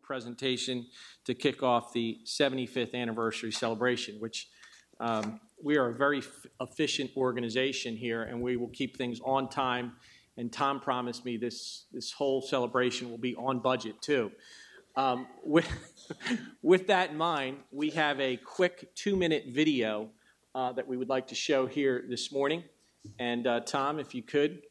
presentation to kick off the 75th anniversary celebration, which we are a very efficient organization here, and we will keep things on time. And Tom promised me this whole celebration will be on budget too. With that in mind, we have a quick 2-minute video that we would like to show here this morning. And Tom, if you could.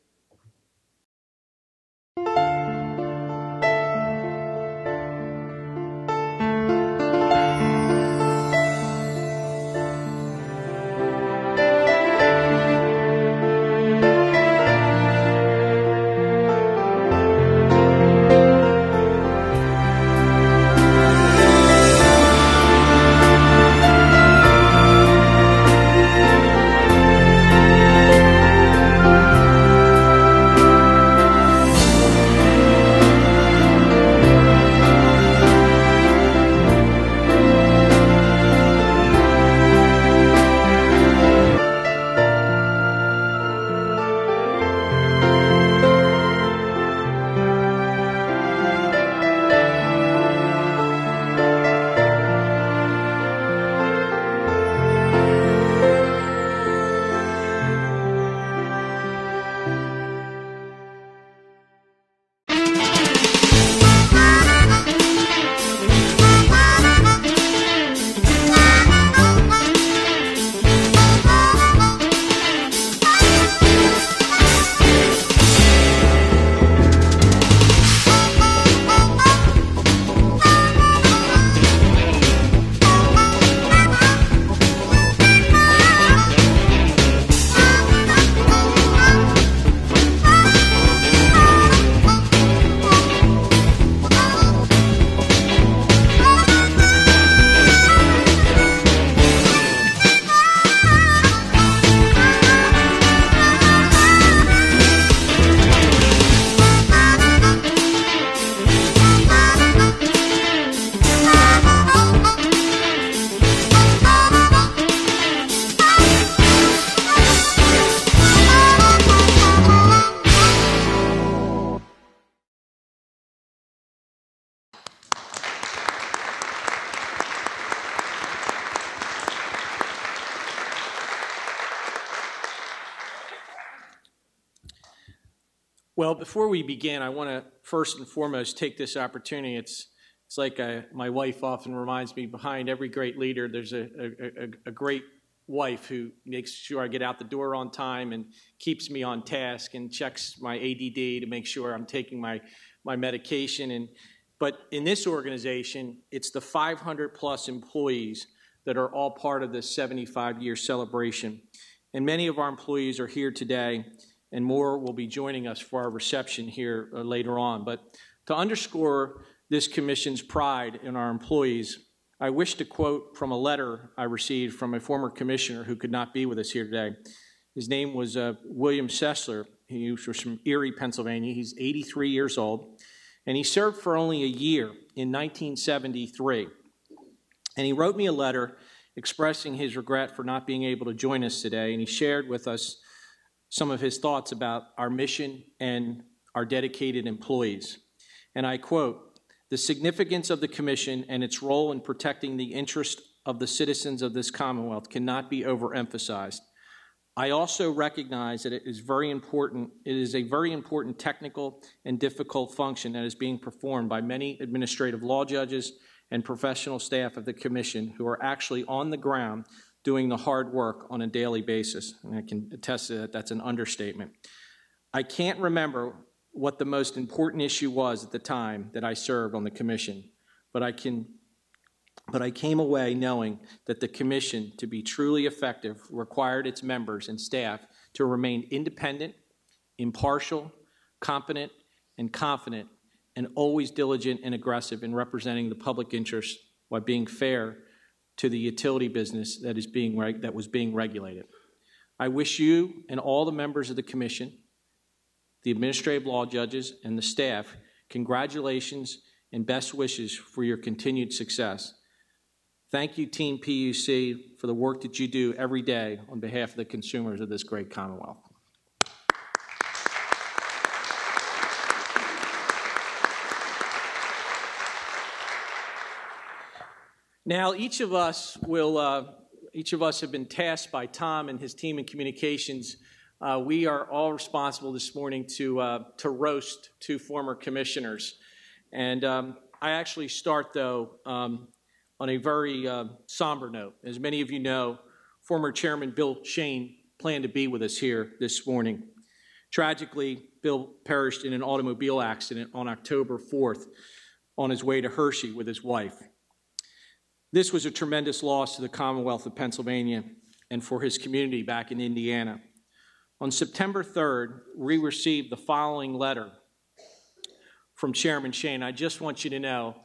Well, before we begin, I want to first and foremost take this opportunity. It's like my wife often reminds me, behind every great leader, there's a great wife who makes sure I get out the door on time and keeps me on task and checks my ADD to make sure I'm taking my medication. But in this organization, it's the 500-plus employees that are all part of this 75-year celebration. And many of our employees are here today, and more will be joining us for our reception here later on. But to underscore this commission's pride in our employees, I wish to quote from a letter I received from a former commissioner who could not be with us here today. His name was William Sessler. He was from Erie, Pennsylvania. He's 83 years old, and he served for only a year in 1973. And he wrote me a letter expressing his regret for not being able to join us today, and he shared with us some of his thoughts about our mission and our dedicated employees. And I quote, "The significance of the Commission and its role in protecting the interest of the citizens of this Commonwealth cannot be overemphasized. I also recognize that it is a very important technical and difficult function that is being performed by many administrative law judges and professional staff of the Commission who are actually on the ground doing the hard work on a daily basis." And I can attest to that. That's an understatement. I can't remember what the most important issue was at the time that I served on the Commission, but I came away knowing that the Commission, to be truly effective, required its members and staff to remain independent, impartial, competent, and confident, and always diligent and aggressive in representing the public interest while being fair to the utility business that was being regulated. I wish you and all the members of the Commission, the administrative law judges, and the staff congratulations and best wishes for your continued success. Thank you, Team PUC, for the work that you do every day on behalf of the consumers of this great Commonwealth. Now, each of us have been tasked by Tom and his team in communications. We are all responsible this morning to roast two former commissioners. And I actually start, though, on a very somber note. As many of you know, former Chairman Bill Shane planned to be with us here this morning. Tragically, Bill perished in an automobile accident on October 4th on his way to Hershey with his wife. This was a tremendous loss to the Commonwealth of Pennsylvania and for his community back in Indiana. On September 3rd, we received the following letter from Chairman Shane. I just want you to know,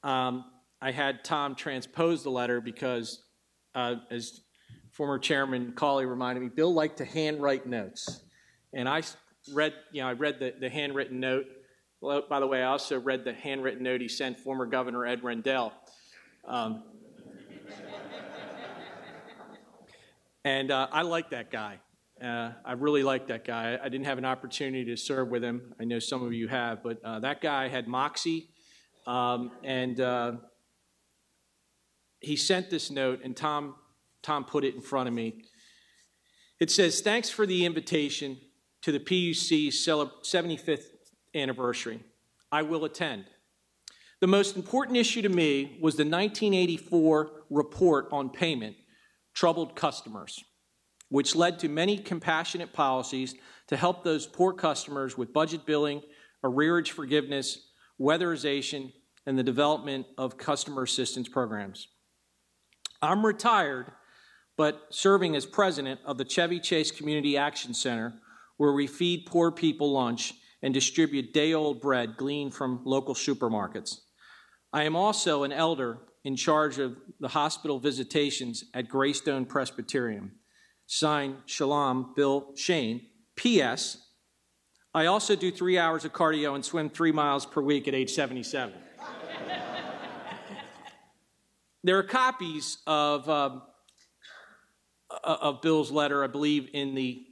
I had Tom transpose the letter because, as former Chairman Cawley reminded me, Bill liked to handwrite notes. And I read the handwritten note. Well, by the way, I also read the handwritten note he sent former Governor Ed Rendell. And I like that guy. I really like that guy. I didn't have an opportunity to serve with him. I know some of you have, but that guy had moxie. And he sent this note, and Tom put it in front of me. It says, "Thanks for the invitation to the PUC's 75th anniversary. I will attend. The most important issue to me was the 1984 report on payment, Troubled Customers, which led to many compassionate policies to help those poor customers with budget billing, arrearage forgiveness, weatherization, and the development of customer assistance programs. I'm retired, but serving as president of the Chevy Chase Community Action Center, where we feed poor people lunch and distribute day-old bread gleaned from local supermarkets. I am also an elder in charge of the hospital visitations at Greystone Presbyterian. Signed, Shalom, Bill Shane. P.S. I also do 3 hours of cardio and swim 3 miles per week at age 77. There are copies of Bill's letter, I believe, in the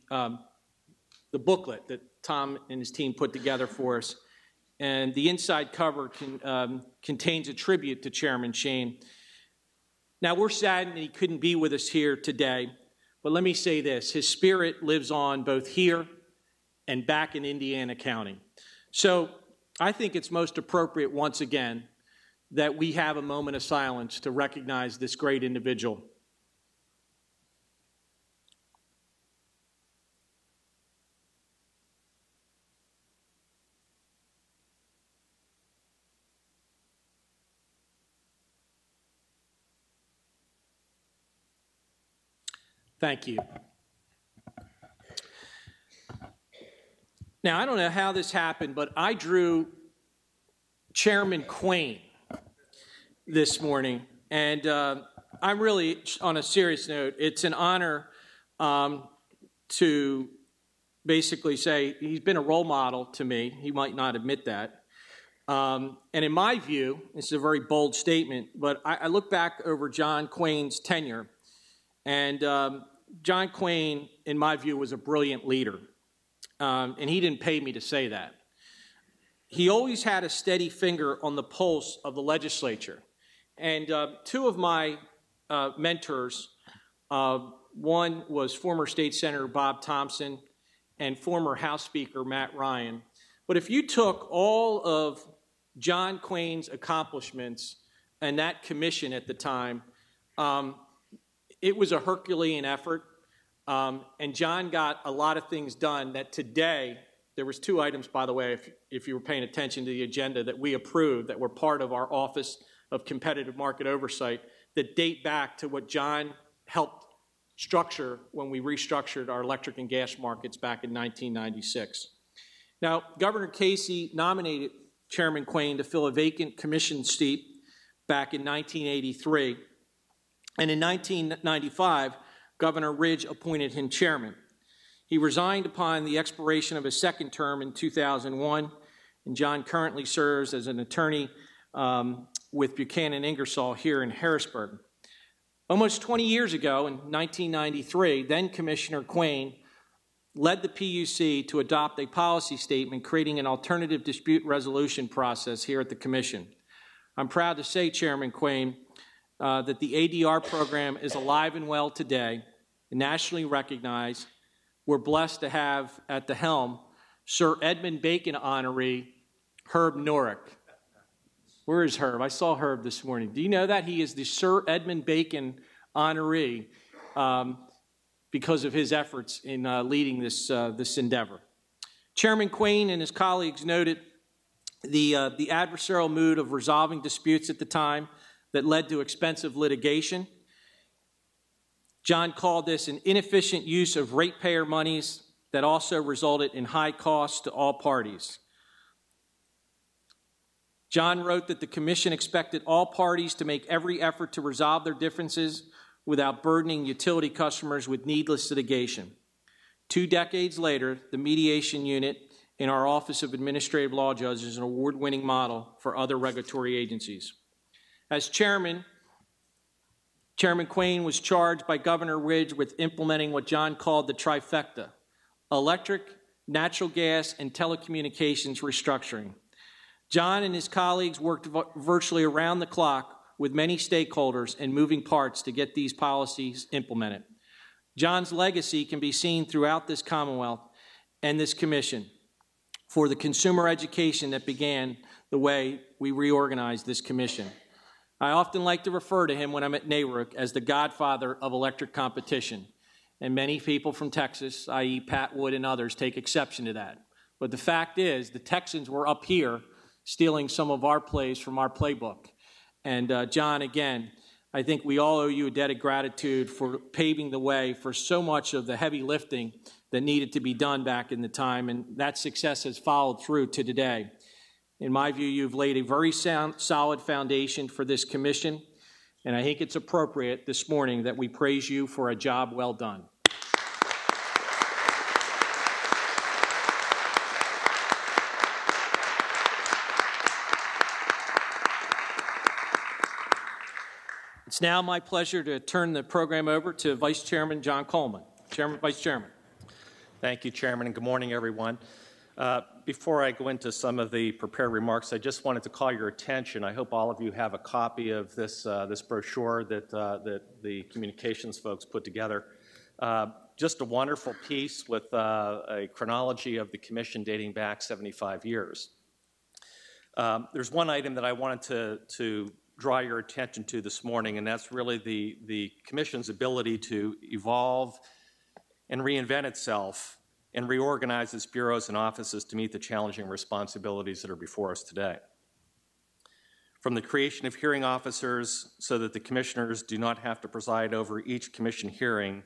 booklet that Tom and his team put together for us. And the inside cover contains a tribute to Chairman Shane. Now, we're saddened that he couldn't be with us here today, but let me say this. His spirit lives on both here and back in Indiana County. So I think it's most appropriate, once again, that we have a moment of silence to recognize this great individual. Thank you. Now, I don't know how this happened, but I drew Chairman Quain this morning. And I'm really, on a serious note, it's an honor to basically say he's been a role model to me. He might not admit that. And in my view, this is a very bold statement, but I look back over John Quain's tenure, and John Quain, in my view, was a brilliant leader. And he didn't pay me to say that. He always had a steady finger on the pulse of the legislature. And two of my mentors, one was former State Senator Bob Thompson and former House Speaker Matt Ryan. But if you took all of John Quain's accomplishments and that commission at the time, it was a Herculean effort. And John got a lot of things done that today, there was 2 items, by the way, if you were paying attention to the agenda, that we approved that were part of our Office of Competitive Market Oversight that date back to what John helped structure when we restructured our electric and gas markets back in 1996. Now, Governor Casey nominated Chairman Quain to fill a vacant commission seat back in 1983. And in 1995, Governor Ridge appointed him chairman. He resigned upon the expiration of his second term in 2001, and John currently serves as an attorney with Buchanan Ingersoll here in Harrisburg. Almost 20 years ago, in 1993, then Commissioner Quain led the PUC to adopt a policy statement creating an alternative dispute resolution process here at the Commission. I'm proud to say, Chairman Quain, that the ADR program is alive and well today, and nationally recognized. We're blessed to have at the helm Sir Edmund Bacon honoree Herb Norick. Where is Herb? I saw Herb this morning. Do you know that? He is the Sir Edmund Bacon honoree because of his efforts in leading this endeavor. Chairman Quain and his colleagues noted the adversarial mood of resolving disputes at the time that led to expensive litigation. John called this an inefficient use of ratepayer monies that also resulted in high costs to all parties. John wrote that the Commission expected all parties to make every effort to resolve their differences without burdening utility customers with needless litigation. 2 decades later, the mediation unit in our Office of Administrative Law Judges is an award-winning model for other regulatory agencies. As chairman, Chairman Quain was charged by Governor Ridge with implementing what John called the trifecta: electric, natural gas, and telecommunications restructuring. John and his colleagues worked virtually around the clock with many stakeholders and moving parts to get these policies implemented. John's legacy can be seen throughout this Commonwealth and this Commission for the consumer education that began the way we reorganized this Commission. I often like to refer to him when I'm at NARUC as the godfather of electric competition, and many people from Texas, i.e. Pat Wood and others, take exception to that. But the fact is, the Texans were up here stealing some of our plays from our playbook. And John, again, I think we all owe you a debt of gratitude for paving the way for so much of the heavy lifting that needed to be done back in the time, and that success has followed through to today. In my view, you've laid a very solid foundation for this Commission, and I think it's appropriate this morning that we praise you for a job well done. It's now my pleasure to turn the program over to Vice Chairman John Coleman. Vice Chairman. Thank you, Chairman, and good morning, everyone. Before I go into some of the prepared remarks, I just wanted to call your attention. I hope all of you have a copy of this brochure that the communications folks put together. Just a wonderful piece with a chronology of the Commission dating back 75 years. There's one item that I wanted to draw your attention to this morning, and that's really the Commission's ability to evolve and reinvent itself and reorganize its bureaus and offices to meet the challenging responsibilities that are before us today. From the creation of hearing officers so that the commissioners do not have to preside over each commission hearing,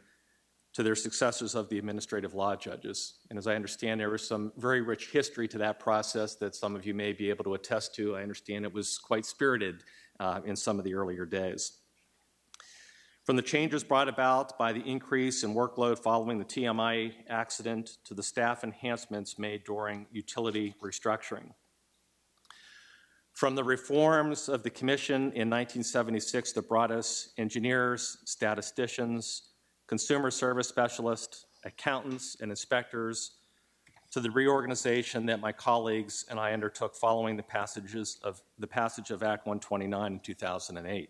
to their successors of the administrative law judges. And as I understand, there was some very rich history to that process that some of you may be able to attest to. I understand it was quite spirited in some of the earlier days. From the changes brought about by the increase in workload following the TMI accident to the staff enhancements made during utility restructuring. From the reforms of the Commission in 1976 that brought us engineers, statisticians, consumer service specialists, accountants, and inspectors, to the reorganization that my colleagues and I undertook following the passage of Act 129 in 2008.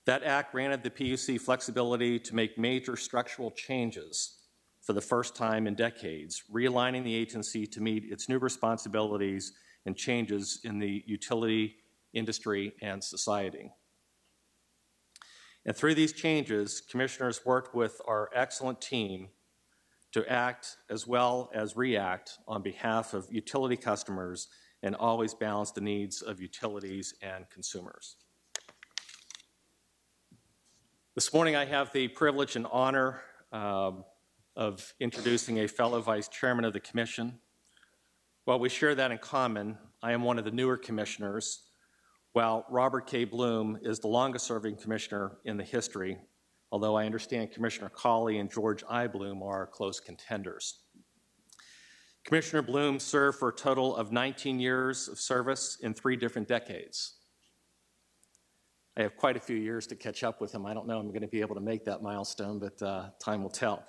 That act granted the PUC flexibility to make major structural changes for the first time in decades, realigning the agency to meet its new responsibilities and changes in the utility industry and society. And through these changes, commissioners worked with our excellent team to act as well as react on behalf of utility customers and always balance the needs of utilities and consumers. This morning I have the privilege and honor of introducing a fellow Vice Chairman of the Commission. While we share that in common, I am one of the newer commissioners, while Robert K. Bloom is the longest-serving commissioner in the history, although I understand Commissioner Cawley and George I. Bloom are close contenders. Commissioner Bloom served for a total of 19 years of service in 3 different decades. I have quite a few years to catch up with him. I don't know if I'm going to be able to make that milestone, but time will tell.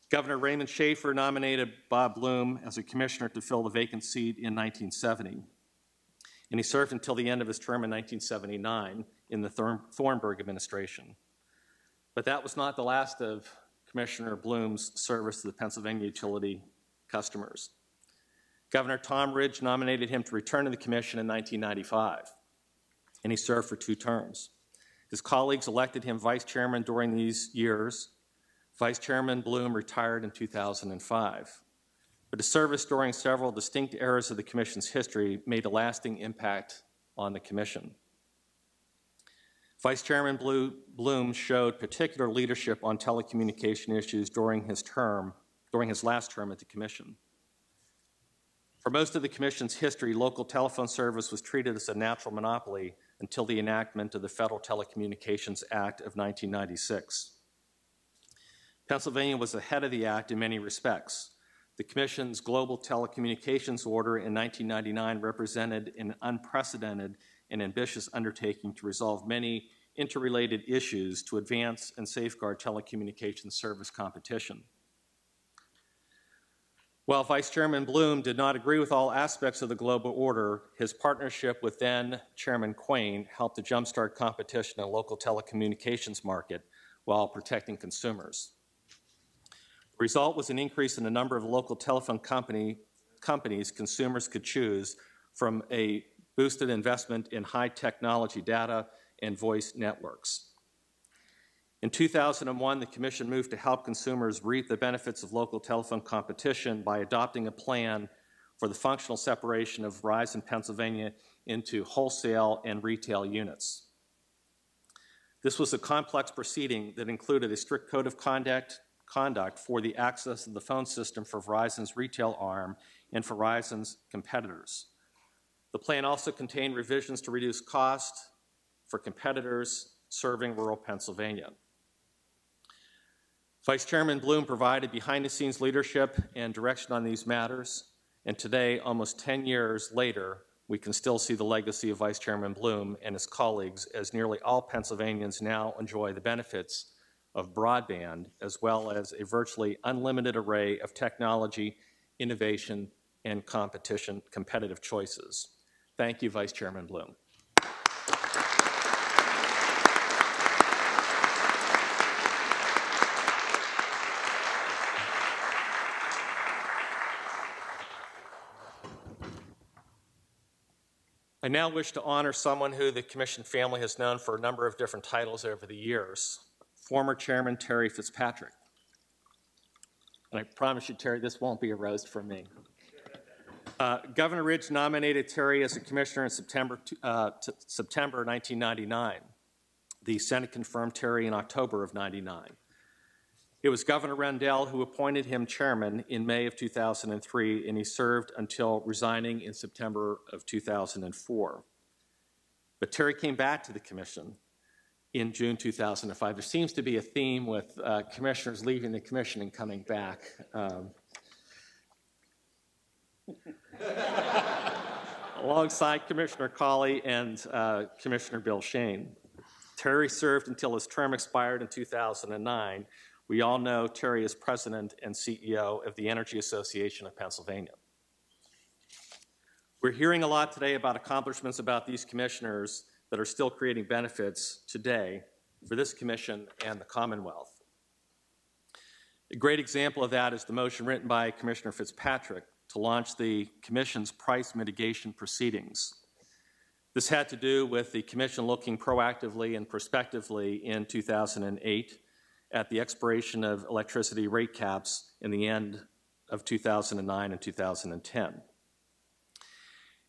Governor Raymond Schaefer nominated Bob Bloom as a commissioner to fill the vacant seat in 1970. and he served until the end of his term in 1979 in the Thornburg administration. But that was not the last of Commissioner Bloom's service to the Pennsylvania utility customers. Governor Tom Ridge nominated him to return to the commission in 1995, and he served for 2 terms. His colleagues elected him vice chairman during these years. Vice Chairman Bloom retired in 2005. But his service during several distinct eras of the Commission's history made a lasting impact on the Commission. Vice Chairman Bloom showed particular leadership on telecommunication issues during his last term at the Commission. For most of the Commission's history, local telephone service was treated as a natural monopoly until the enactment of the Federal Telecommunications Act of 1996. Pennsylvania was ahead of the act in many respects. The Commission's Global Telecommunications Order in 1999 represented an unprecedented and ambitious undertaking to resolve many interrelated issues to advance and safeguard telecommunications service competition. While Vice Chairman Bloom did not agree with all aspects of the global order, his partnership with then Chairman Quain helped to jumpstart competition in the local telecommunications market while protecting consumers. The result was an increase in the number of local telephone companies consumers could choose from a boosted investment in high technology data and voice networks. In 2001, the Commission moved to help consumers reap the benefits of local telephone competition by adopting a plan for the functional separation of Verizon Pennsylvania into wholesale and retail units. This was a complex proceeding that included a strict code of conduct for the access of the phone system for Verizon's retail arm and for Verizon's competitors. The plan also contained revisions to reduce cost for competitors serving rural Pennsylvania. Vice Chairman Bloom provided behind-the-scenes leadership and direction on these matters, and today, almost 10 years later, we can still see the legacy of Vice Chairman Bloom and his colleagues, as nearly all Pennsylvanians now enjoy the benefits of broadband, as well as a virtually unlimited array of technology, innovation, and competitive choices. Thank you, Vice Chairman Bloom. I now wish to honor someone who the Commission family has known for a number of different titles over the years, former Chairman Terry Fitzpatrick. And I promise you, Terry, this won't be a roast from me. Governor Ridge nominated Terry as a commissioner in September 1999. The Senate confirmed Terry in October of 99. It was Governor Rendell who appointed him chairman in May of 2003, and he served until resigning in September of 2004. But Terry came back to the commission in June 2005. There seems to be a theme with commissioners leaving the commission and coming back. Alongside Commissioner Cawley and Commissioner Bill Shane. Terry served until his term expired in 2009. We all know Terry is president and CEO of the Energy Association of Pennsylvania. We're hearing a lot today about accomplishments about these commissioners that are still creating benefits today for this commission and the Commonwealth. A great example of that is the motion written by Commissioner Fitzpatrick to launch the Commission's price mitigation proceedings. This had to do with the Commission looking proactively and prospectively in 2008 at the expiration of electricity rate caps in the end of 2009 and 2010.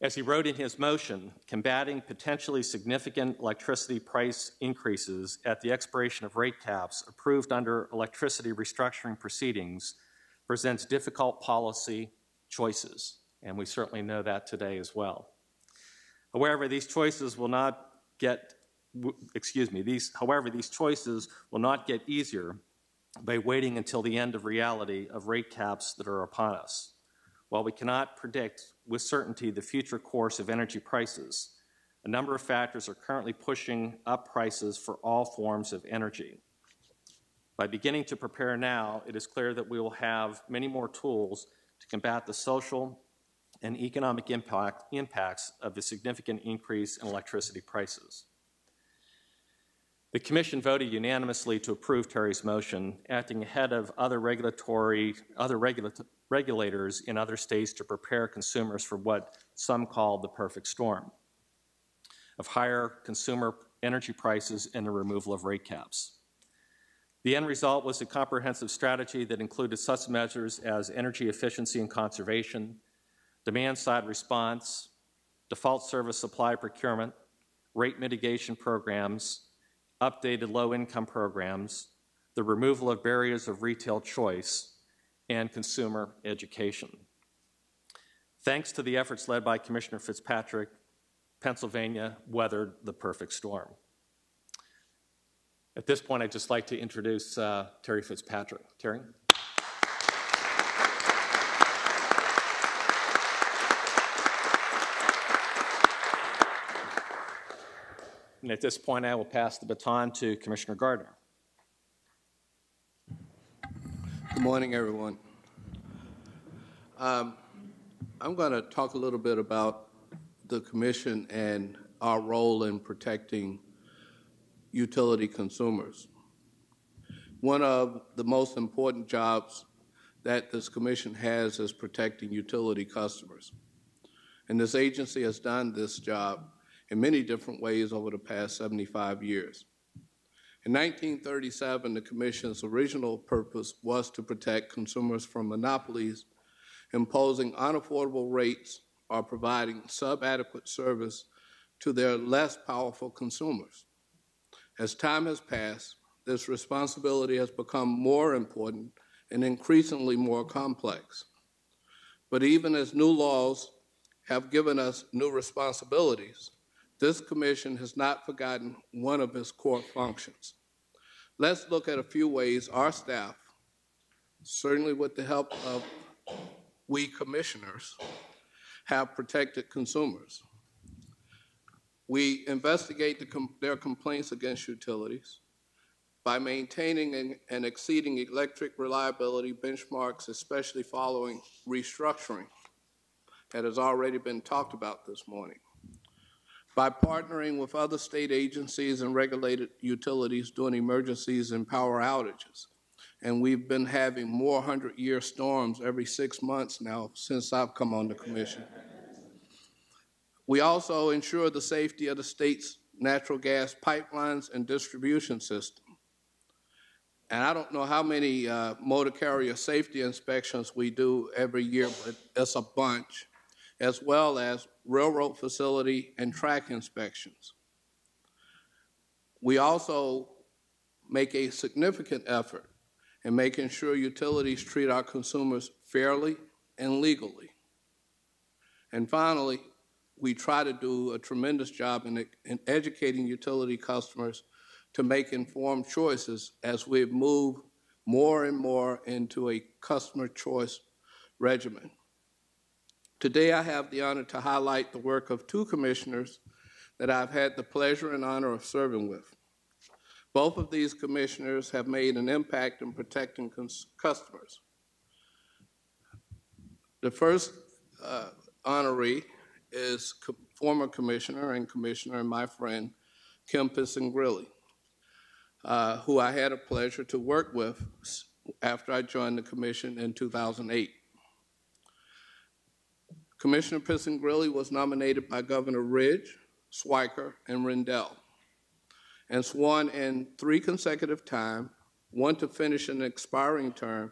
As he wrote in his motion, combating potentially significant electricity price increases at the expiration of rate caps approved under electricity restructuring proceedings presents difficult policy choices, and we certainly know that today as well. However, these choices will not get easier by waiting until the end of reality of rate caps that are upon us. While we cannot predict with certainty the future course of energy prices, a number of factors are currently pushing up prices for all forms of energy. By beginning to prepare now, it is clear that we will have many more tools to combat the social and economic impacts of the significant increase in electricity prices. The Commission voted unanimously to approve Terry's motion, acting ahead of other regulators in other states to prepare consumers for what some call the perfect storm of higher consumer energy prices and the removal of rate caps. The end result was a comprehensive strategy that included such measures as energy efficiency and conservation, demand-side response, default service supply procurement, rate mitigation programs, updated low-income programs, the removal of barriers of retail choice, and consumer education. Thanks to the efforts led by Commissioner Fitzpatrick, Pennsylvania weathered the perfect storm. At this point, I'd just like to introduce Terry Fitzpatrick. Terry? And at this point, I will pass the baton to Commissioner Gardner. Good morning, everyone. I'm going to talk a little bit about the Commission and our role in protecting utility consumers. One of the most important jobs that this Commission has is protecting utility customers. And this agency has done this job in many different ways over the past 75 years. In 1937, the Commission's original purpose was to protect consumers from monopolies imposing unaffordable rates or providing subadequate service to their less powerful consumers. As time has passed, this responsibility has become more important and increasingly more complex. But even as new laws have given us new responsibilities, this Commission has not forgotten one of its core functions. Let's look at a few ways our staff, certainly with the help of we commissioners, have protected consumers. We investigate their complaints against utilities by maintaining and exceeding electric reliability benchmarks, especially following restructuring that has already been talked about this morning. By partnering with other state agencies and regulated utilities during emergencies and power outages. And we've been having more 100-year storms every 6 months now since I've come on the Commission. We also ensure the safety of the state's natural gas pipelines and distribution system. And I don't know how many motor carrier safety inspections we do every year, but it's a bunch, as well as railroad facility and track inspections. We also make a significant effort in making sure utilities treat our consumers fairly and legally. And finally, we try to do a tremendous job in educating utility customers to make informed choices as we move more and more into a customer choice regimen. Today, I have the honor to highlight the work of two commissioners that I've had the pleasure and honor of serving with. Both of these commissioners have made an impact in protecting customers. The first honoree is former commissioner and my friend, Kim Piscingrilli, who I had a pleasure to work with after I joined the Commission in 2008. Commissioner Piscingrilli was nominated by Governor Ridge, Swiker, and Rendell, and sworn in 3 consecutive times, 1 to finish an expiring term,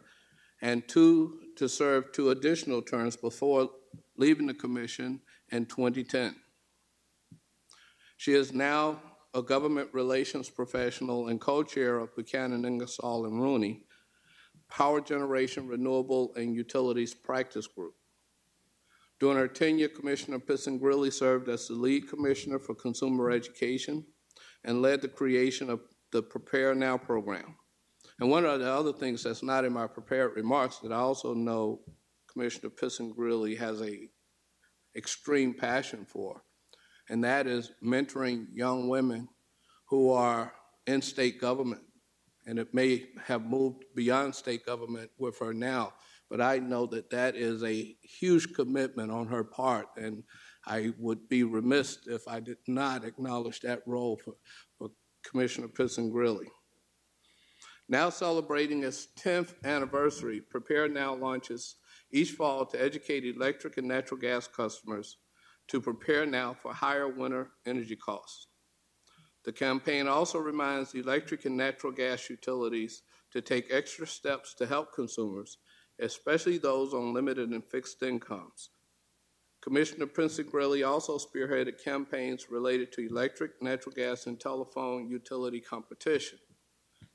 and 2 to serve 2 additional terms before leaving the Commission in 2010. She is now a government relations professional and co-chair of Buchanan, Ingersoll, and Rooney Power Generation, Renewable, and Utilities Practice Group. During her tenure, Commissioner Piscingrilli served as the lead commissioner for consumer education and led the creation of the Prepare Now program. And one of the other things that's not in my prepared remarks that I also know Commissioner Piscingrilli has an extreme passion for, and that is mentoring young women who are in state government, and it may have moved beyond state government with her now, but I know that that is a huge commitment on her part, and I would be remiss if I did not acknowledge that role for Commissioner Pisson-Grilly. Now celebrating its 10th anniversary, Prepare Now launches each fall to educate electric and natural gas customers to prepare now for higher winter energy costs. The campaign also reminds electric and natural gas utilities to take extra steps to help consumers, especially those on limited and fixed incomes. Commissioner Pisson-Grilly also spearheaded campaigns related to electric, natural gas, and telephone utility competition,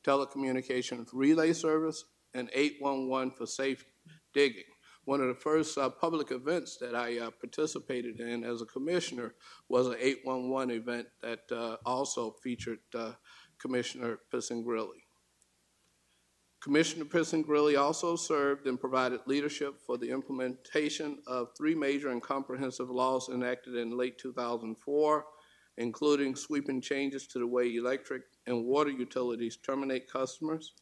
telecommunications relay service, and 811 for safe digging. One of the first public events that I participated in as a commissioner was an 811 event that also featured Commissioner Pisson-Grilly. Commissioner Pisson-Grilly also served and provided leadership for the implementation of 3 major and comprehensive laws enacted in late 2004, including sweeping changes to the way electric and water utilities terminate customers,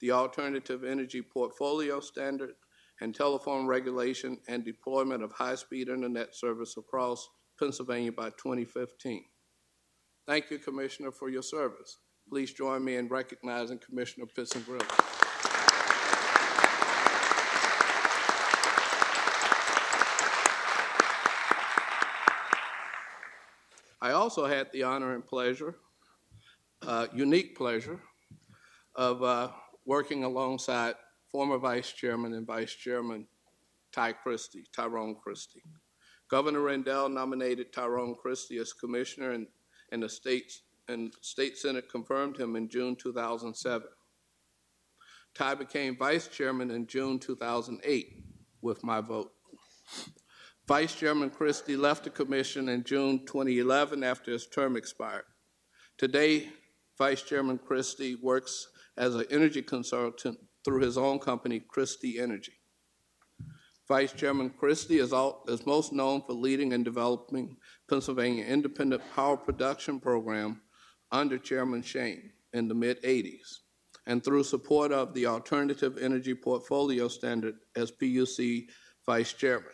the Alternative Energy Portfolio Standard, and telephone regulation and deployment of high-speed internet service across Pennsylvania by 2015. Thank you, Commissioner, for your service. Please join me in recognizing Commissioner Pisson-Grilly. I also had the honor and pleasure, unique pleasure, of working alongside former Vice Chairman and Vice Chairman Tyrone Christie. Governor Rendell nominated Tyrone Christie as commissioner, and the State Senate confirmed him in June 2007. Ty became Vice Chairman in June 2008 with my vote. Vice Chairman Christie left the commission in June 2011 after his term expired. Today, Vice Chairman Christie works as an energy consultant through his own company, Christie Energy. Vice Chairman Christie is most known for leading and developing Pennsylvania independent power production program under Chairman Shane in the mid-'80s, and through support of the Alternative Energy Portfolio Standard as PUC Vice Chairman.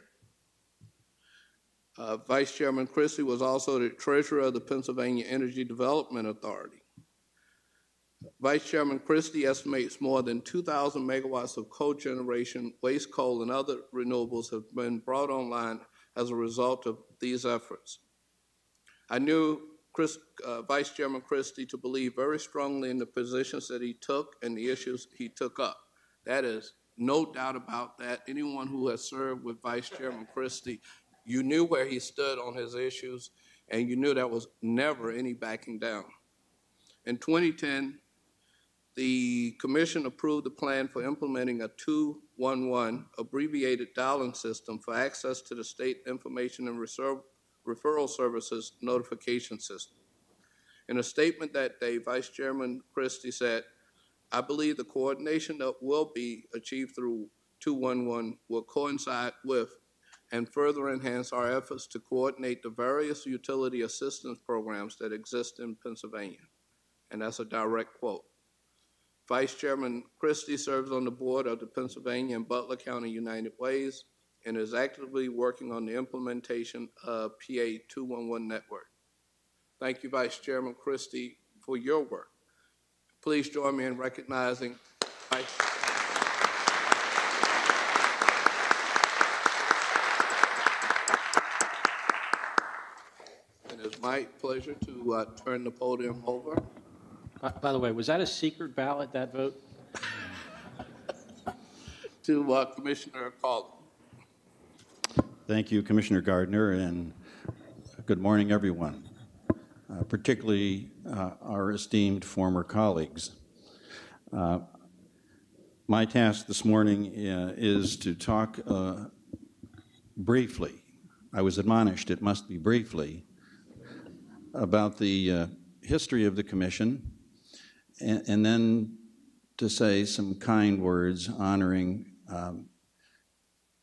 Vice Chairman Christie was also the treasurer of the Pennsylvania Energy Development Authority. Vice Chairman Christie estimates more than 2,000 megawatts of cogeneration, waste coal, and other renewables have been brought online as a result of these efforts. I knew Vice Chairman Christie to believe very strongly in the positions that he took and the issues he took up. That is no doubt about that. Anyone who has served with Vice Chairman Christie, you knew where he stood on his issues, and you knew there was never any backing down. In 2010, the Commission approved the plan for implementing a 211 abbreviated dialing system for access to the State Information and Referral Services notification system. In a statement that day, Vice Chairman Christie said, "I believe the coordination that will be achieved through 211 will coincide with and further enhance our efforts to coordinate the various utility assistance programs that exist in Pennsylvania." And that's a direct quote. Vice Chairman Christie serves on the board of the Pennsylvania and Butler County United Ways and is actively working on the implementation of PA 211 network. Thank you, Vice Chairman Christie, for your work. Please join me in recognizing Vice. And it's my pleasure to turn the podium over. By the way, was that a secret ballot, that vote? To Commissioner Caldwell. Thank you, Commissioner Gardner, and good morning, everyone, particularly our esteemed former colleagues. My task this morning is to talk briefly, I was admonished it must be briefly, about the history of the Commission, and then to say some kind words honoring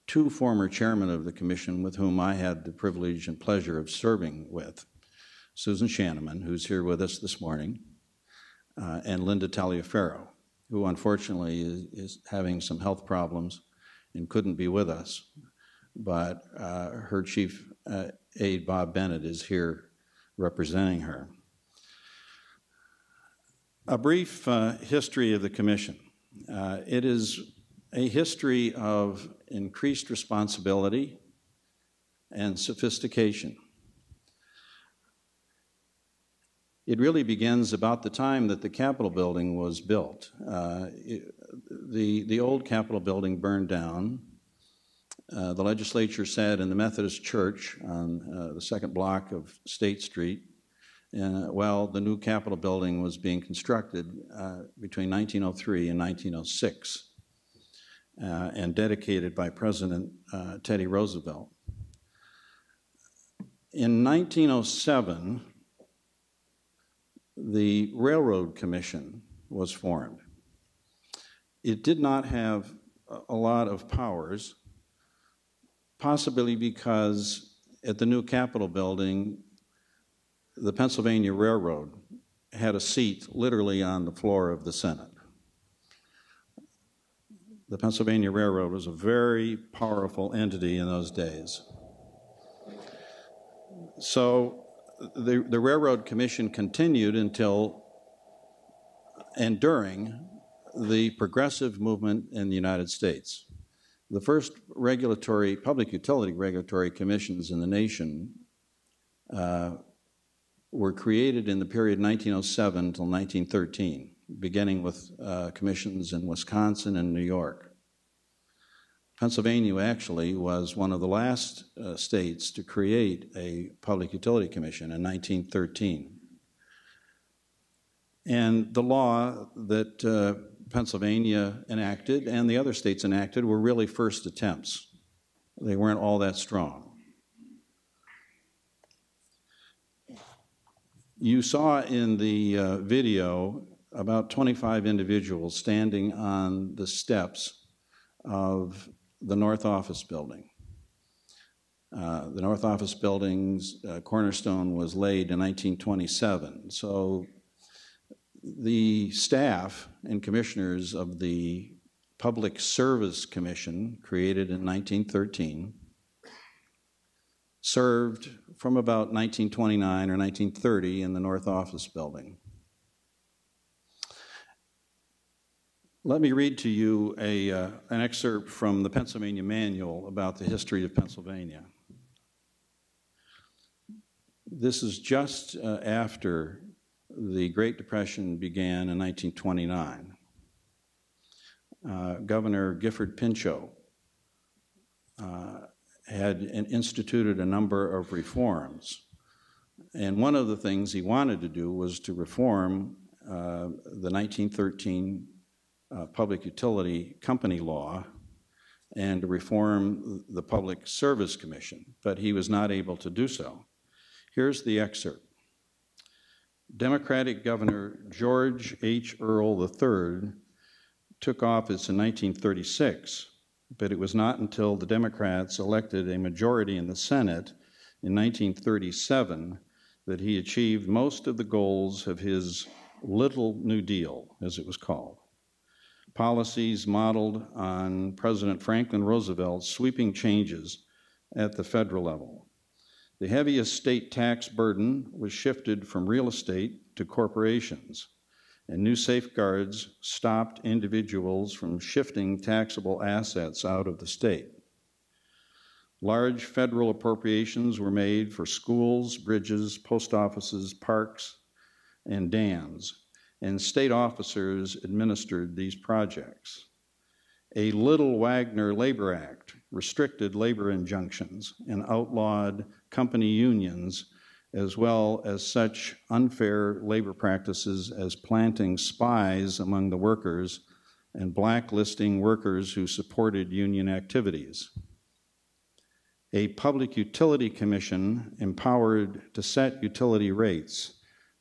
2 former chairmen of the Commission with whom I had the privilege and pleasure of serving with, Susan Shaneman, who's here with us this morning, and Linda Taliaferro, who unfortunately is having some health problems and couldn't be with us, but her chief aide, Bob Bennett, is here representing her. A brief history of the Commission. It is a history of increased responsibility and sophistication. It really begins about the time that the Capitol building was built. The old Capitol building burned down. The legislature sat in the Methodist Church on the second block of State Street while the new Capitol building was being constructed between 1903 and 1906 and dedicated by President Teddy Roosevelt. In 1907, the Railroad Commission was formed. It did not have a lot of powers, possibly because at the new Capitol building, the Pennsylvania Railroad had a seat literally on the floor of the Senate. The Pennsylvania Railroad was a very powerful entity in those days. So the Railroad Commission continued until and during the progressive movement in the United States. The first public utility regulatory commissions in the nation were created in the period 1907 until 1913, beginning with commissions in Wisconsin and New York. Pennsylvania actually was one of the last states to create a public utility commission in 1913. And the law that Pennsylvania enacted and the other states enacted were really first attempts. They weren't all that strong. You saw in the video about 25 individuals standing on the steps of the North Office Building. The North Office Building's cornerstone was laid in 1927. So the staff and commissioners of the Public Service Commission, created in 1913, served from about 1929 or 1930 in the North Office Building. Let me read to you an excerpt from the Pennsylvania Manual about the history of Pennsylvania. This is just after the Great Depression began in 1929. Governor Gifford Pinchot had instituted a number of reforms. And one of the things he wanted to do was to reform the 1913 Public Utility Company Law and to reform the Public Service Commission, but he was not able to do so. Here's the excerpt. Democratic Governor George H. Earl III took office in 1936, but it was not until the Democrats elected a majority in the Senate in 1937 that he achieved most of the goals of his Little New Deal, as it was called. Policies modeled on President Franklin Roosevelt's sweeping changes at the federal level. The heaviest state tax burden was shifted from real estate to corporations, and new safeguards stopped individuals from shifting taxable assets out of the state. Large federal appropriations were made for schools, bridges, post offices, parks, and dams, and state officers administered these projects. A Little Wagner Labor Act restricted labor injunctions and outlawed company unions, as well as such unfair labor practices as planting spies among the workers and blacklisting workers who supported union activities. A Public Utility Commission empowered to set utility rates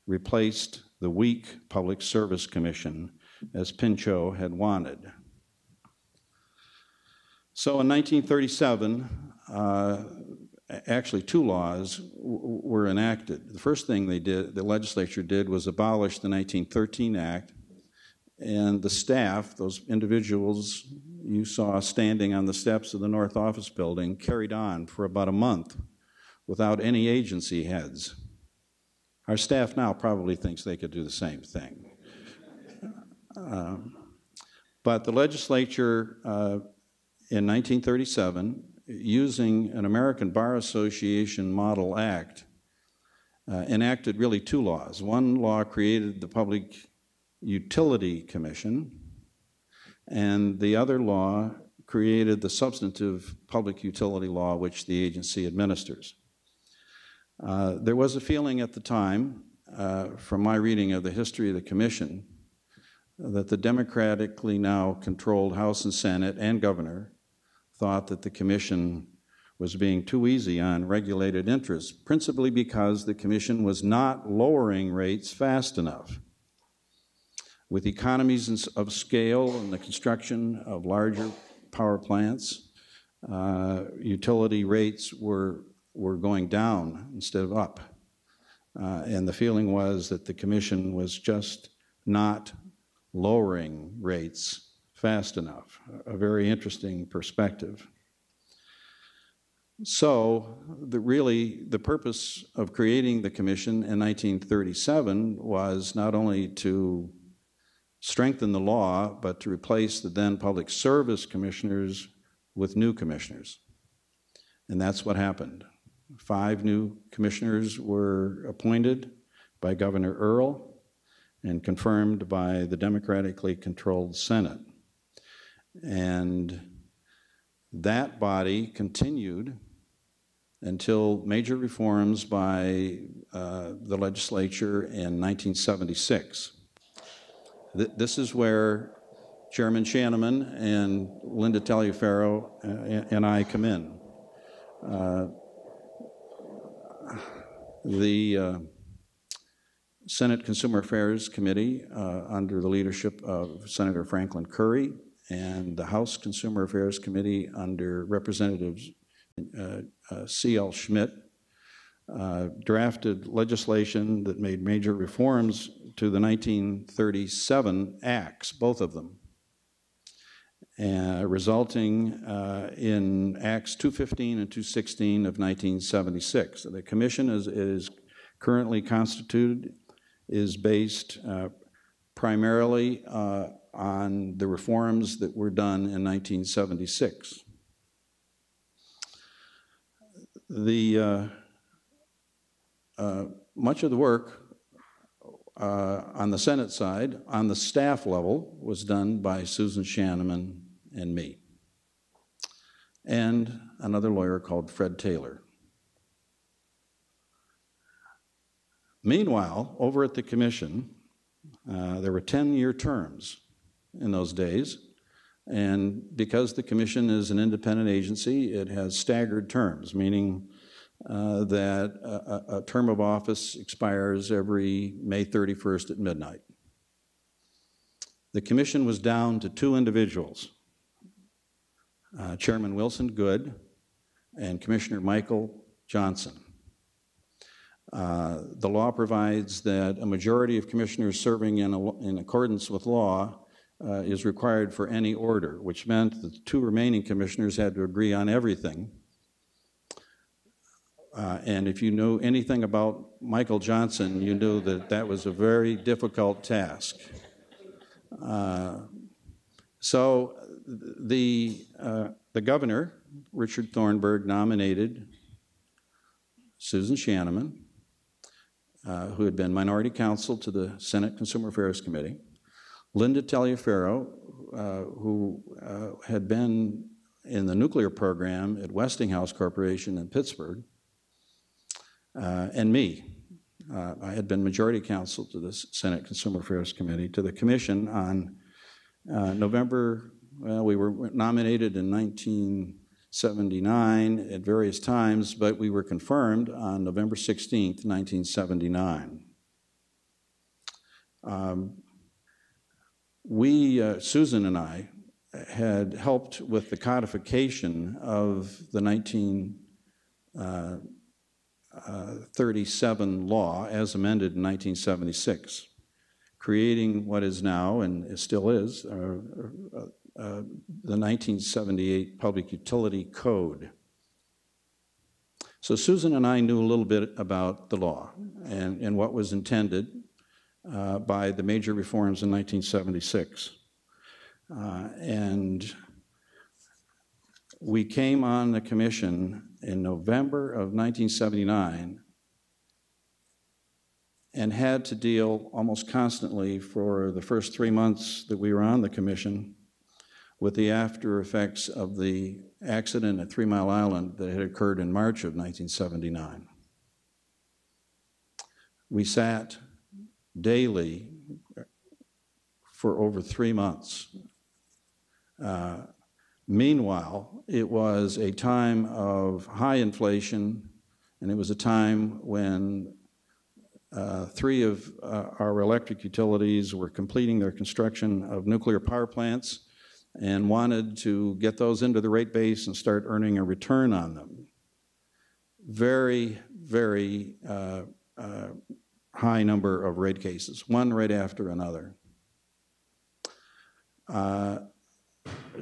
replaced the weak Public Service Commission, as Pinchot had wanted. So in 1937, actually two laws were enacted. The first thing the legislature did, was abolish the 1913 Act, and the staff, those individuals you saw standing on the steps of the North Office building carried on for about a month without any agency heads. Our staff now probably thinks they could do the same thing. But the legislature in 1937, using an American Bar Association Model Act, enacted really two laws. One law created the Public Utility Commission, and the other law created the substantive public utility law which the agency administers. There was a feeling at the time, from my reading of the history of the Commission, that the democratically now controlled House and Senate and governor thought that the Commission was being too easy on regulated interests, principally because the Commission was not lowering rates fast enough. With economies of scale and the construction of larger power plants, utility rates were going down instead of up. And the feeling was that the Commission was just not lowering rates fast enough. A very interesting perspective. So, the purpose of creating the Commission in 1937 was not only to strengthen the law, but to replace the then Public Service Commissioners with new commissioners. And that's what happened. 5 new commissioners were appointed by Governor Earl and confirmed by the democratically controlled Senate. And that body continued until major reforms by the legislature in 1976. This is where Chairman Shanneman and Linda Taliaferro and I come in. The Senate Consumer Affairs Committee, under the leadership of Senator Franklin Curry, and the House Consumer Affairs Committee under Representatives C.L. Schmidt, drafted legislation that made major reforms to the 1937 acts, both of them, resulting in Acts 215 and 216 of 1976. The Commission is currently constituted is based primarily on the reforms that were done in 1976. Much of the work on the Senate side, on the staff level, was done by Susan Shanneman and me, and another lawyer called Fred Taylor. Meanwhile, over at the Commission, there were 10-year terms in those days, and because the Commission is an independent agency, it has staggered terms, meaning that a term of office expires every May 31st at midnight. The Commission was down to 2 individuals, Chairman Wilson Good and Commissioner Michael Johnson. The law provides that a majority of commissioners serving in accordance with law is required for any order, which meant that the 2 remaining commissioners had to agree on everything. And if you know anything about Michael Johnson, you knew that that was a very difficult task. So the governor, Richard Thornburg, nominated Susan Shanneman, who had been minority counsel to the Senate Consumer Affairs Committee, Linda Taliaferro, who had been in the nuclear program at Westinghouse Corporation in Pittsburgh, and me. I had been majority counsel to the Senate Consumer Affairs Committee, to the Commission on we were nominated in 1979 at various times, but we were confirmed on November 16th, 1979. Susan and I, had helped with the codification of the 1937 law as amended in 1976, creating what is now, and it still is, the 1978 Public Utility Code. So Susan and I knew a little bit about the law and what was intended by the major reforms in 1976. And we came on the commission in November of 1979 and had to deal almost constantly for the first 3 months that we were on the commission with the after effects of the accident at 3 Mile Island that had occurred in March of 1979. We sat daily for over 3 months. Meanwhile, it was a time of high inflation, and it was a time when 3 of our electric utilities were completing their construction of nuclear power plants and wanted to get those into the rate base and start earning a return on them. Very, very high number of rate cases, one right after another.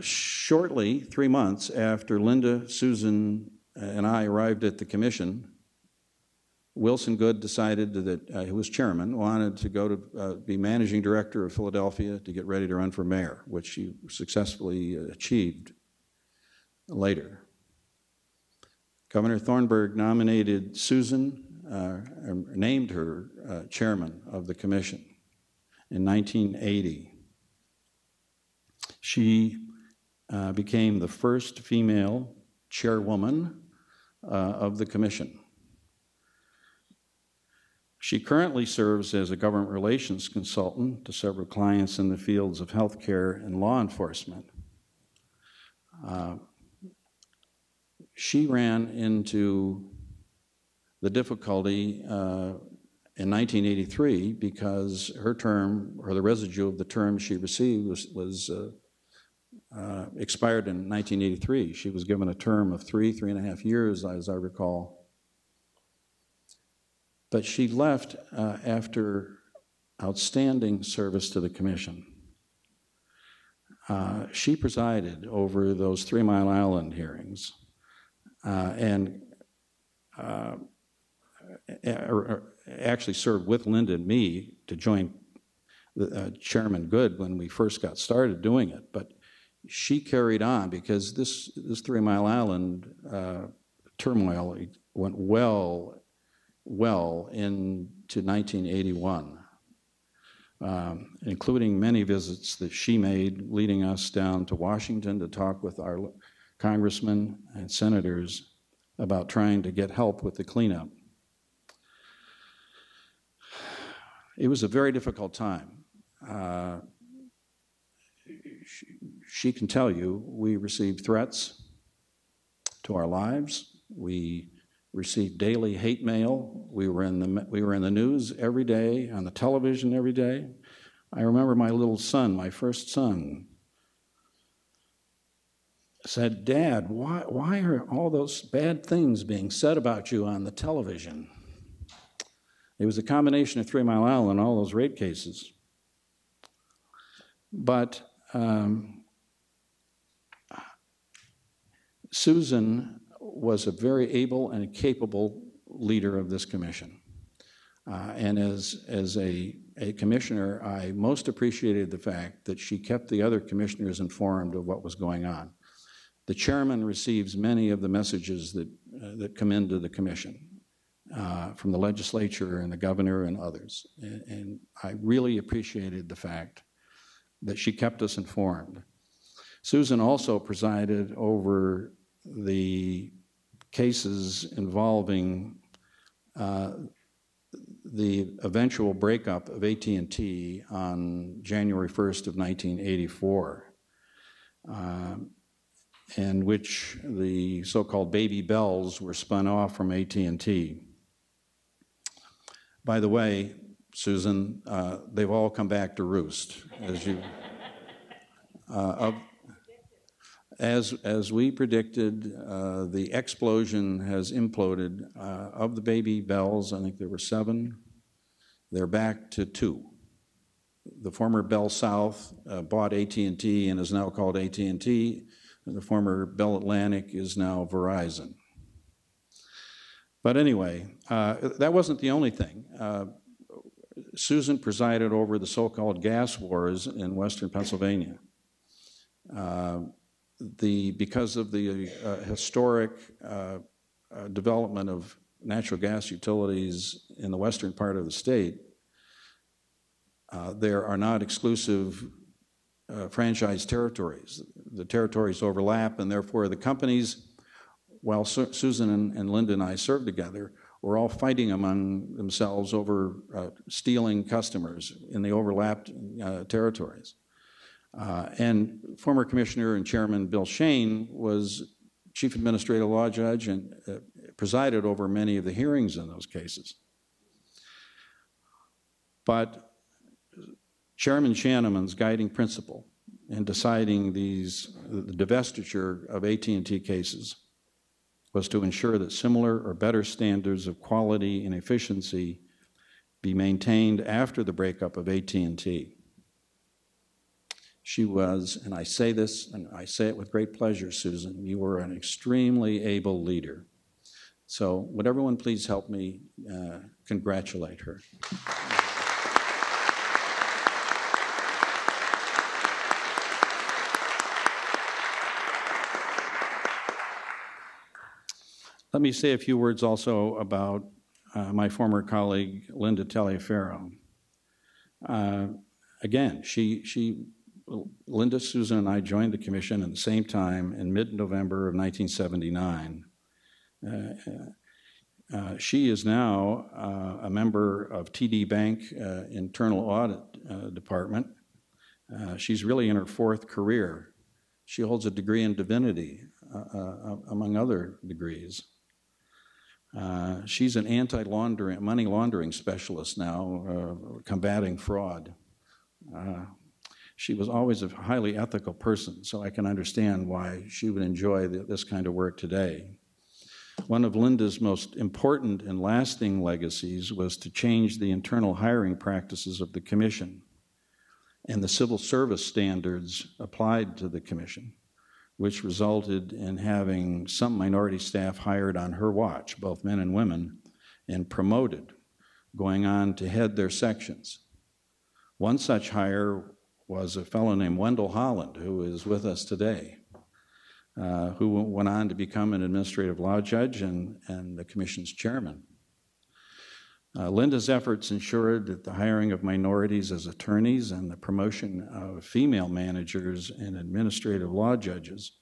Shortly, 3 months after Linda, Susan, and I arrived at the commission, Wilson Good decided that, who was chairman, wanted to go to be managing director of Philadelphia to get ready to run for mayor, which she successfully achieved later. Governor Thornburg nominated Susan, named her chairman of the commission in 1980. She became the first female chairwoman of the commission. She currently serves as a government relations consultant to several clients in the fields of healthcare and law enforcement. She ran into the difficulty in 1983 because her term, or the residue of the term she received, was expired in 1983. She was given a term of 3.5 years, as I recall. But she left after outstanding service to the commission. She presided over those 3 Mile Island hearings and actually served with Linda and me to join Chairman Good when we first got started doing it. But she carried on because this 3 Mile Island turmoil went well into 1981, including many visits that she made, leading us down to Washington to talk with our congressmen and senators about trying to get help with the cleanup. It was a very difficult time. She can tell you we received threats to our lives. We received daily hate mail. We were in the news every day, on the television every day. I remember my little son, my first son, said, "Dad, why are all those bad things being said about you on the television?" It was a combination of 3 Mile Island and all those rape cases. But Susan was a very able and capable leader of this commission. And as a commissioner, I most appreciated the fact that she kept the other commissioners informed of what was going on. The chairman receives many of the messages that come into the commission from the legislature and the governor and others. And I really appreciated the fact that she kept us informed. Susan also presided over the cases involving the eventual breakup of AT&T on January 1st of 1984, in which the so-called baby bells were spun off from AT&T. By the way, Susan, they've all come back to roost, as you... As we predicted, the explosion has imploded. Of the baby bells, I think there were 7. They're back to 2. The former Bell South bought AT&T and is now called AT&T. The former Bell Atlantic is now Verizon. But anyway, that wasn't the only thing. Susan presided over the so-called gas wars in western Pennsylvania. Because of the historic development of natural gas utilities in the western part of the state, there are not exclusive franchise territories. The territories overlap, and therefore the companies, while Susan and Linda and I served together, were all fighting among themselves over stealing customers in the overlapped territories. And former Commissioner and Chairman Bill Shane was Chief Administrative Law Judge and presided over many of the hearings in those cases. But Chairman Shanneman's guiding principle in deciding the divestiture of AT&T cases was to ensure that similar or better standards of quality and efficiency be maintained after the breakup of AT&T. She was, and I say this, and I say it with great pleasure, Susan, you were an extremely able leader. So would everyone please help me congratulate her. Let me say a few words also about my former colleague, Linda Taliaferro. Again, Linda, Susan, and I joined the commission at the same time in mid-November of 1979. She is now a member of TD Bank Internal Audit Department. She's really in her fourth career. She holds a degree in divinity, among other degrees. She's an money laundering specialist now, combating fraud. She was always a highly ethical person, so I can understand why she would enjoy this kind of work today. One of Linda's most important and lasting legacies was to change the internal hiring practices of the commission and the civil service standards applied to the commission, which resulted in having some minority staff hired on her watch, both men and women, and promoted, going on to head their sections. One such hire was a fellow named Wendell Holland, who is with us today, who went on to become an administrative law judge and the commission's chairman. Linda's efforts ensured that the hiring of minorities as attorneys and the promotion of female managers and administrative law judges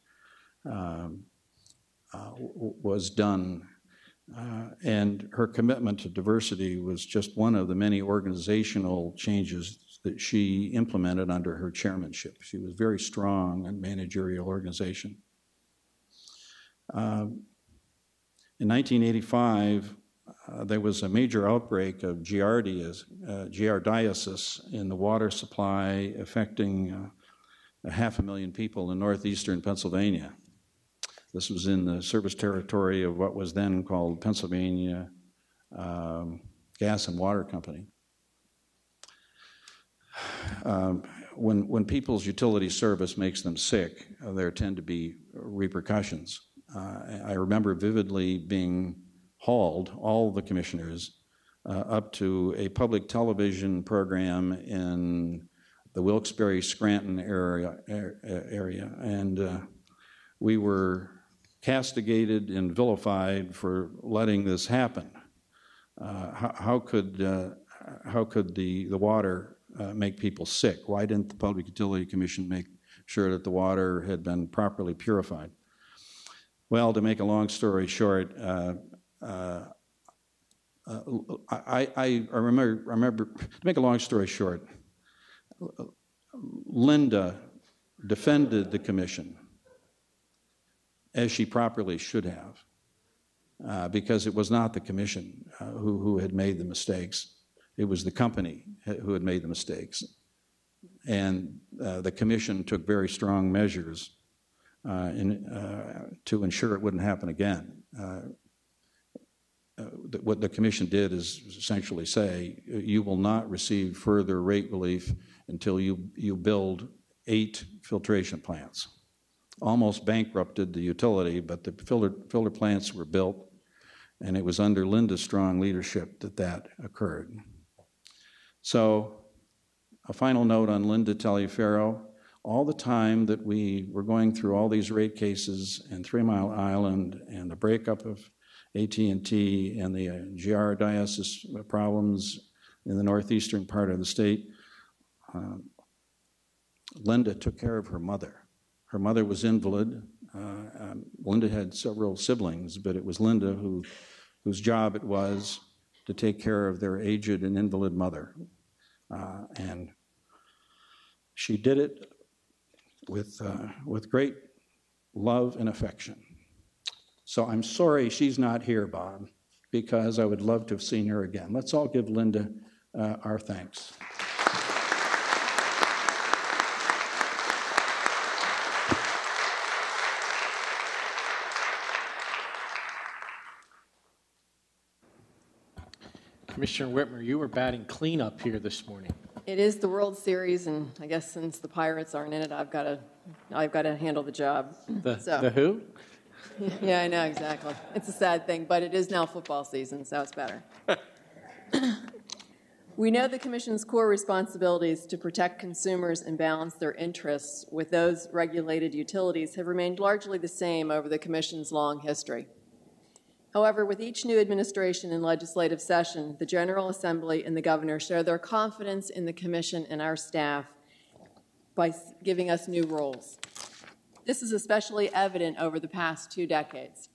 was done. And her commitment to diversity was just one of the many organizational changes that she implemented under her chairmanship. She was very strong in managerial organization. In 1985, there was a major outbreak of giardiasis in the water supply, affecting 500,000 people in northeastern Pennsylvania. This was in the service territory of what was then called Pennsylvania Gas and Water Company. When people's utility service makes them sick, there tend to be repercussions. I remember vividly being hauled, all the commissioners, up to a public television program in the Wilkes-Barre-Scranton area, and we were castigated and vilified for letting this happen. How could the water make people sick? Why didn't the Public Utility Commission make sure that the water had been properly purified? Well, to make a long story short, I remember, to make a long story short, Linda defended the commission as she properly should have, because it was not the commission who had made the mistakes. It was the company who had made the mistakes. And the commission took very strong measures to ensure it wouldn't happen again. what the commission did is essentially say, you will not receive further rate relief until you build 8 filtration plants. Almost bankrupted the utility, but the filter plants were built, and it was under Linda's strong leadership that occurred. So a final note on Linda Taliaferro. All the time that we were going through all these rate cases and 3 Mile Island and the breakup of AT&T and the GR diocese problems in the northeastern part of the state, Linda took care of her mother. Her mother was invalid. Linda had several siblings, but it was Linda whose job it was to take care of their aged and invalid mother. And she did it with great love and affection. So I'm sorry she's not here, Bob, because I would love to have seen her again. Let's all give Linda our thanks. Commissioner Whitmer, you were batting cleanup here this morning. It is the World Series, and I guess since the Pirates aren't in it, I've got to handle the job. The who? Yeah, I know, exactly. It's a sad thing, but it is now football season, so it's better. We know the Commission's core responsibilities to protect consumers and balance their interests with those regulated utilities have remained largely the same over the Commission's long history. However, with each new administration and legislative session, the General Assembly and the Governor share their confidence in the Commission and our staff by giving us new roles. This is especially evident over the past 2 decades.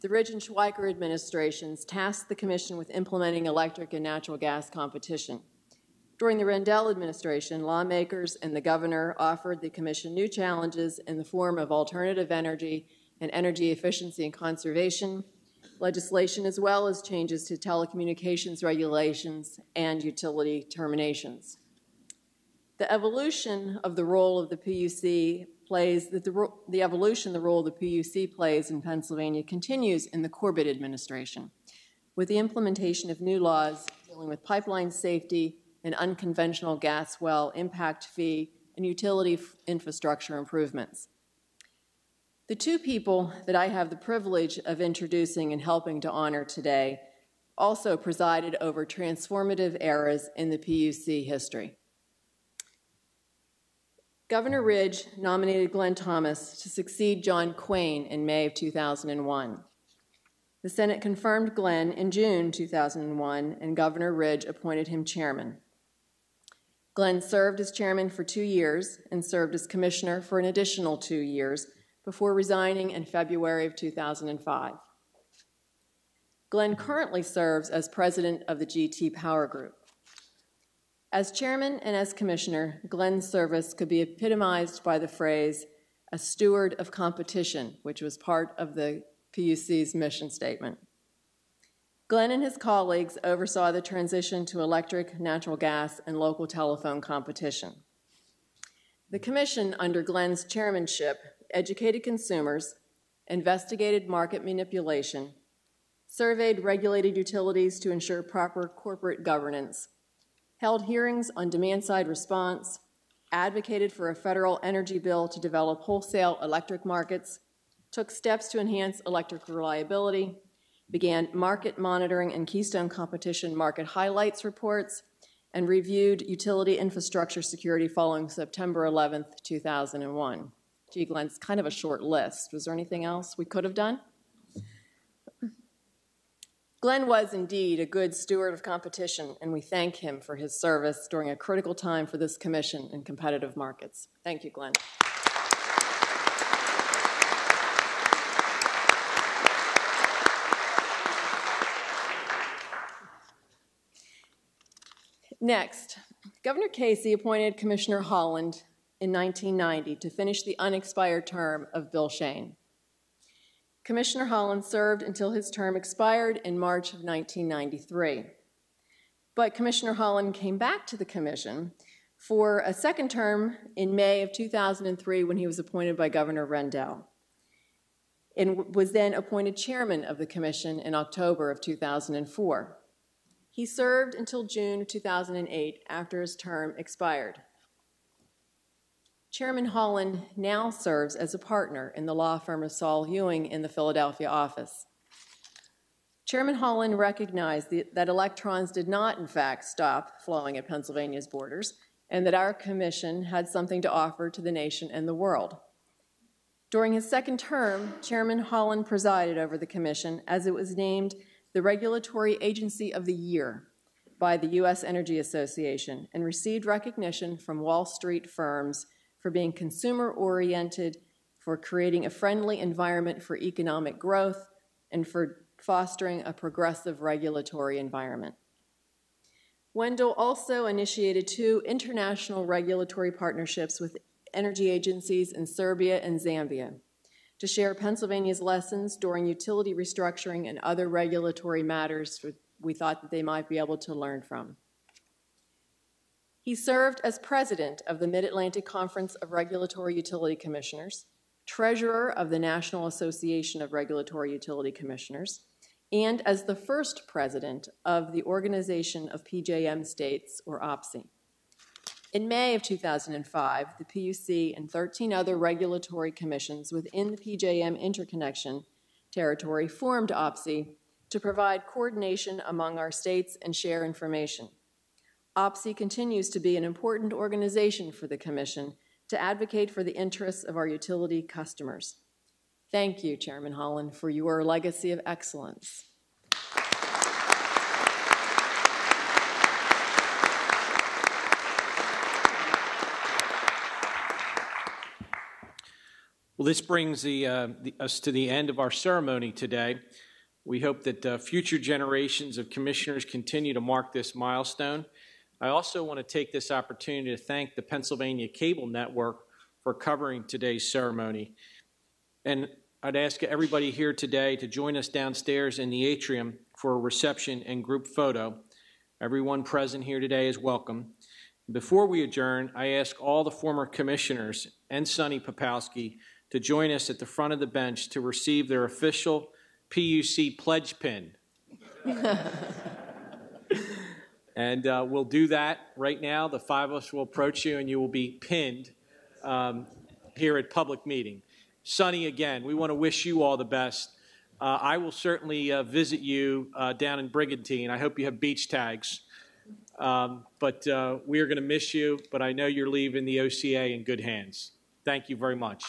The Ridge and Schweiker administrations tasked the Commission with implementing electric and natural gas competition. During the Rendell administration, lawmakers and the Governor offered the Commission new challenges in the form of alternative energy and energy efficiency and conservation legislation, as well as changes to telecommunications regulations and utility terminations. The evolution of the role of the PUC the role the PUC plays in Pennsylvania continues in the Corbett administration, with the implementation of new laws dealing with pipeline safety and unconventional gas well impact fee and utility infrastructure improvements. The 2 people that I have the privilege of introducing and helping to honor today also presided over transformative eras in the PUC history. Governor Ridge nominated Glenn Thomas to succeed John Quain in May of 2001. The Senate confirmed Glenn in June 2001, and Governor Ridge appointed him chairman. Glenn served as chairman for 2 years and served as commissioner for an additional 2 years before resigning in February of 2005. Glenn currently serves as president of the GT Power Group. As chairman and as commissioner, Glenn's service could be epitomized by the phrase, a steward of competition, which was part of the PUC's mission statement. Glenn and his colleagues oversaw the transition to electric, natural gas, and local telephone competition. The commission, under Glenn's chairmanship, educated consumers, investigated market manipulation, surveyed regulated utilities to ensure proper corporate governance, held hearings on demand-side response, advocated for a federal energy bill to develop wholesale electric markets, took steps to enhance electric reliability, began market monitoring and Keystone Competition market highlights reports, and reviewed utility infrastructure security following September 11th, 2001. Gee, Glenn, it's kind of a short list. Was there anything else we could have done? Glenn was indeed a good steward of competition, and we thank him for his service during a critical time for this commission in competitive markets. Thank you, Glenn. Next, Governor Casey appointed Commissioner Holland in 1990 to finish the unexpired term of Bill Shane. Commissioner Holland served until his term expired in March of 1993. But Commissioner Holland came back to the commission for a second term in May of 2003 when he was appointed by Governor Rendell. and was then appointed chairman of the commission in October of 2004. He served until June of 2008 after his term expired. Chairman Holland now serves as a partner in the law firm of Saul Ewing in the Philadelphia office. Chairman Holland recognized that electrons did not, in fact, stop flowing at Pennsylvania's borders, and that our commission had something to offer to the nation and the world. During his second term, Chairman Holland presided over the commission as it was named the Regulatory Agency of the Year by the U.S. Energy Association and received recognition from Wall Street firms for being consumer-oriented, for creating a friendly environment for economic growth, and for fostering a progressive regulatory environment. Wendell also initiated 2 international regulatory partnerships with energy agencies in Serbia and Zambia to share Pennsylvania's lessons during utility restructuring and other regulatory matters we thought that they might be able to learn from. He served as president of the Mid-Atlantic Conference of Regulatory Utility Commissioners, treasurer of the National Association of Regulatory Utility Commissioners, and as the first president of the Organization of PJM States, or OPSI. In May of 2005, the PUC and 13 other regulatory commissions within the PJM interconnection territory formed OPSI to provide coordination among our states and share information. OPSI continues to be an important organization for the Commission to advocate for the interests of our utility customers. Thank you, Chairman Holland, for your legacy of excellence. Well, this brings us to the end of our ceremony today. We hope that future generations of commissioners continue to mark this milestone. I also want to take this opportunity to thank the Pennsylvania Cable Network for covering today's ceremony. And I'd ask everybody here today to join us downstairs in the atrium for a reception and group photo. Everyone present here today is welcome. Before we adjourn, I ask all the former commissioners and Sonny Popowski to join us at the front of the bench to receive their official PUC pledge pin. And we'll do that right now. The 5 of us will approach you, and you will be pinned here at Public Meeting. Sonny, again, we want to wish you all the best. I will certainly visit you down in Brigantine. I hope you have beach tags. But we are going to miss you, but I know you're leaving the OCA in good hands. Thank you very much.